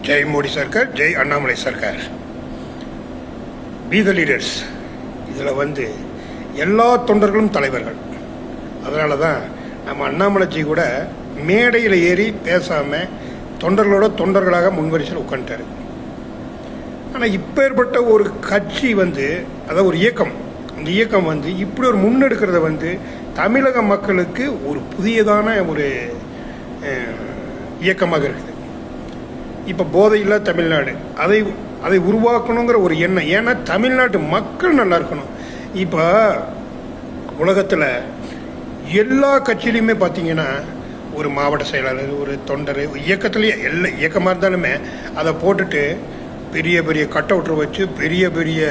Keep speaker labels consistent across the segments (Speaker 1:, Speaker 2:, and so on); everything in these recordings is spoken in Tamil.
Speaker 1: ஜெய் மோடி சர்க்கார், ஜெய் அண்ணாமலை சர்க்கார். Be the leaders. இதில் எல்லா தொண்டர்களும் தலைவர்கள். அதனால தான் நம்ம அண்ணாமலைஜி கூட மேடையில் ஏறி பேசாமல் தொண்டர்களோட தொண்டர்களாக முன்வரிசையில் உட்காந்துட்டார். ஆனால் இப்போ ஏற்பட்ட ஒரு கட்சி அதாவது ஒரு இயக்கம், அந்த இயக்கம் இப்படி ஒரு முன்னெடுக்கிறத தமிழக மக்களுக்கு ஒரு புதியதான ஒரு இயக்கமாக இருக்குது. இப்போ போதையில்லா தமிழ்நாடு, அதை உருவாக்கணுங்கிற ஒரு எண்ணம். ஏன்னா தமிழ்நாட்டு மக்கள் நல்லா இருக்கணும். இப்போ உலகத்தில் எல்லா கட்சியிலையுமே பார்த்தீங்கன்னா ஒரு மாவட்ட செயலாளர், ஒரு தொண்டர், இயக்கத்துலேயே எல்லா இயக்கமாக இருந்தாலுமே அதை போட்டுட்டு பெரிய பெரிய கட் அவுட்டர் வச்சு பெரிய பெரிய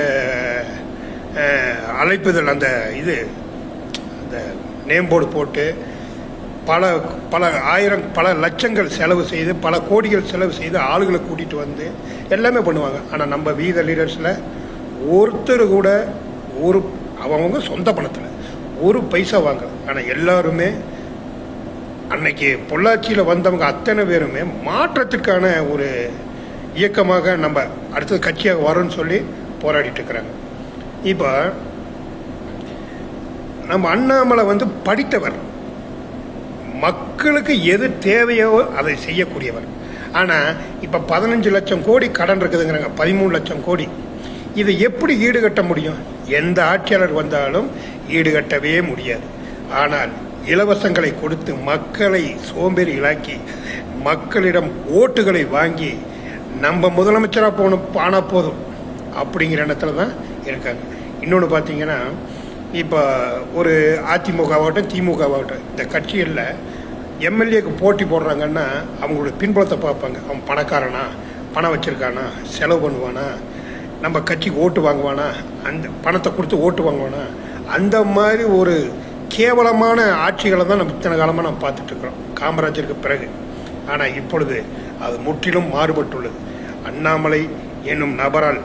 Speaker 1: அழைப்புதல் அந்த நேம் போர்டு போட்டு பல பல ஆயிரம் பல லட்சங்கள் செலவு செய்து பல கோடிகள் செலவு செய்து ஆளுகளை கூட்டிகிட்டு எல்லாமே பண்ணுவாங்க. ஆனால் நம்ம வீத லீடர்ஸில் ஒருத்தர் கூட அவங்க சொந்த பணத்தில் ஒரு பைசா வாங்கல. ஆனால் எல்லாருமே அன்னைக்கு பொள்ளாச்சியில் வந்தவங்க அத்தனை பேருமே மாற்றத்துக்கான ஒரு இயக்கமாக நம்ம அடுத்தது கட்சியாக வரோன்னு சொல்லி போராடிட்டு இருக்கிறாங்க. இப்போ நம்ம அண்ணாமலை படித்தவர், மக்களுக்கு எது தேவையோ அதை செய்யக்கூடியவர். ஆனால் இப்போ 15 லட்சம் கோடி கடன் இருக்குதுங்கிறாங்க, 13 லட்சம் கோடி. இதை எப்படி ஈடுகட்ட முடியும்? எந்த ஆட்சியாளர் வந்தாலும் ஈடுகட்டவே முடியாது. ஆனால் இலவசங்களை கொடுத்து மக்களை சோம்பேறிகளாக்கி மக்களிடம் ஓட்டுகளை வாங்கி நம்ம முதலமைச்சராக ஆனால் போதும் அப்படிங்கிற எண்ணத்தில் தான் இருக்காங்க. இன்னொன்று பார்த்தீங்கன்னா, இப்போ ஒரு அதிமுகவாகட்டும் திமுகவாகட்டும் இந்த கட்சிகளில் எம்எல்ஏக்கு போட்டி போடுறாங்கன்னா அவங்களோட பின்புலத்தை பார்ப்பாங்க. அவன் பணக்காரனா, பணம் வச்சுருக்கானா, செலவு பண்ணுவானா, நம்ம கட்சிக்கு ஓட்டு வாங்குவானா, அந்த பணத்தை கொடுத்து ஓட்டு வாங்குவானா, அந்த மாதிரி ஒரு கேவலமான ஆட்சிகளை தான் நம்ம இத்தனை காலமாக நம்ம பார்த்துட்ருக்குறோம் காமராஜருக்கு பிறகு. ஆனால் இப்பொழுது அது முற்றிலும் மாறுபட்டுள்ளது. அண்ணாமலை என்னும் நபரால்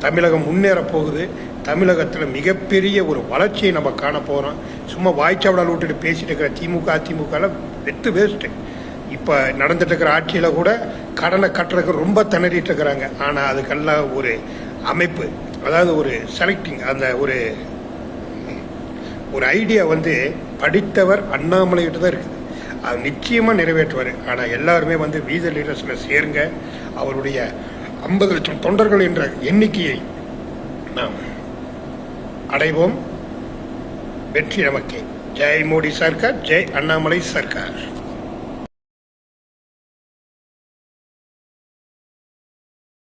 Speaker 1: தமிழகம் முன்னேறப் போகுது. தமிழகத்தில் மிகப்பெரிய ஒரு வளர்ச்சியை நம்ம காண போகிறோம். சும்மா வாய்ச்சாவடால் விட்டுட்டு பேசிட்டு இருக்கிற அதிமுகவில் வெத்து வேஸ்ட்டு. இப்போ நடந்துட்டு இருக்கிற ஆட்சியில் கூட கடனை கட்டுறதுக்கு ரொம்ப திணறிட்டு இருக்கிறாங்க. ஆனால் அதுக்கெல்லாம் ஒரு அமைப்பு, அதாவது ஒரு செலக்டிங், அந்த ஒரு ஐடியா படித்தவர் அண்ணாமலைகிட்ட தான் இருக்குது. அது நிச்சயமாக நிறைவேற்றுவார். ஆனால் எல்லாருமே வீத லீடர்ஸில் சேருங்க. அவருடைய 50 லட்சம் தொண்டர்கள் என்ற எண்ணிக்கையை நாம் அடைவோம். வெற்றி நமக்கே. ஜெய் மோடி சர்க்கார், ஜெய் அண்ணாமலை சர்க்கார்.